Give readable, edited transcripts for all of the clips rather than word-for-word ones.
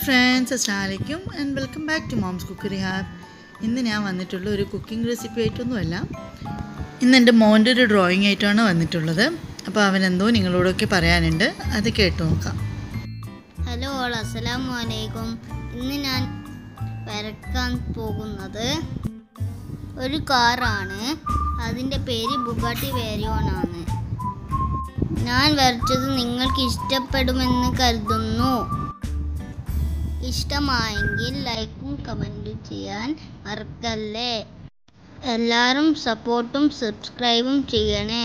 Friends, അസ്സലാമലൈക്കും and welcome back to mom's cookery hub. ഇന്ന് ഞാൻ വന്നിട്ടുള്ള ഒരു കുക്കിംഗ് റെസിപ്പി ആയിട്ടൊന്നുമല്ല. ഇന്ന് എൻ്റെ മോൻ്റെ ഒരു ഡ്രോയിങ് ആയിട്ടാണ് വന്നിട്ടുള്ളത്. അപ്പോൾ അവനെന്തോ നിങ്ങളോടൊക്കെ പറയാനുണ്ട്, അത് കേട്ട് നോക്കാം. ഹലോ ഓൾ, അസ്സലാമു അലൈക്കും. ഇന്ന് ഞാൻ വരക്കാൻ പോകുന്നത് ഒരു കാറാണ്. അതിൻ്റെ പേര് ബുഗാട്ടി വേരിയോൺ ആണ്. ഞാൻ വരച്ചത് നിങ്ങൾക്ക് ഇഷ്ടപ്പെടുമെന്ന് കരുതുന്നു. ഇഷ്ടമായെങ്കിൽ ലൈക്കും കമൻറ്റും ചെയ്യാൻ മറക്കല്ലേ. എല്ലാവരും സപ്പോർട്ടും സബ്സ്ക്രൈബും ചെയ്യണേ.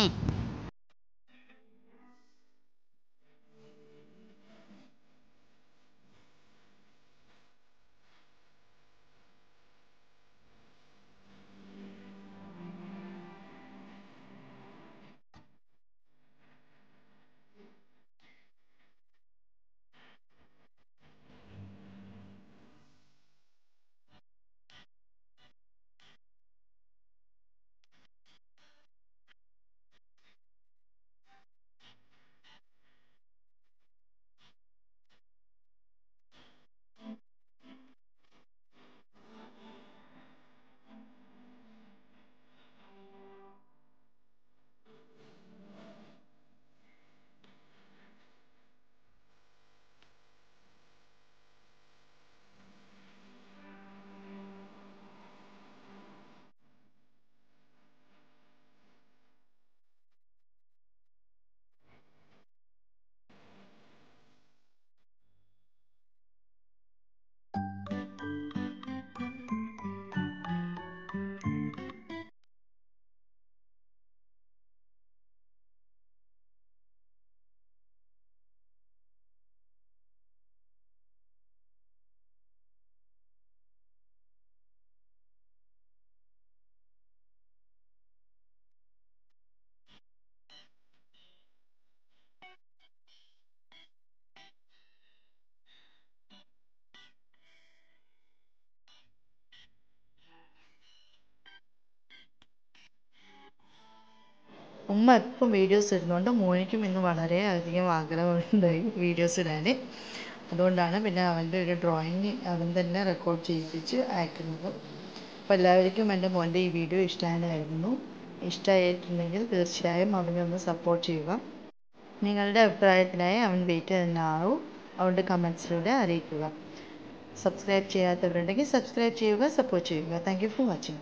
ഉമ്മ എപ്പം വീഡിയോസ് ഇടുന്നുണ്ട്. മോനിക്കും ഇന്ന് വളരെയധികം ആഗ്രഹമുണ്ടായി വീഡിയോസ് ഇടാൻ. അതുകൊണ്ടാണ് പിന്നെ അവൻ്റെ ഒരു ഡ്രോയിങ് അവൻ തന്നെ റെക്കോർഡ് ചെയ്യിപ്പിച്ച് അയക്കുന്നത്. അപ്പോൾ എല്ലാവർക്കും എൻ്റെ മോൻ്റെ ഈ വീഡിയോ ഇഷ്ടമായിരുന്നു. ഇഷ്ടമായിട്ടുണ്ടെങ്കിൽ തീർച്ചയായും അവനെ ഒന്ന് സപ്പോർട്ട് ചെയ്യുക. നിങ്ങളുടെ അഭിപ്രായത്തിനായി അവൻ വെയിറ്റ് തന്നെ ആവും. അവൻ്റെ കമൻസിലൂടെ അറിയിക്കുക. സബ്സ്ക്രൈബ് ചെയ്യാത്തവരുണ്ടെങ്കിൽ സബ്സ്ക്രൈബ് ചെയ്യുക, സപ്പോർട്ട് ചെയ്യുക. Thank you for watching.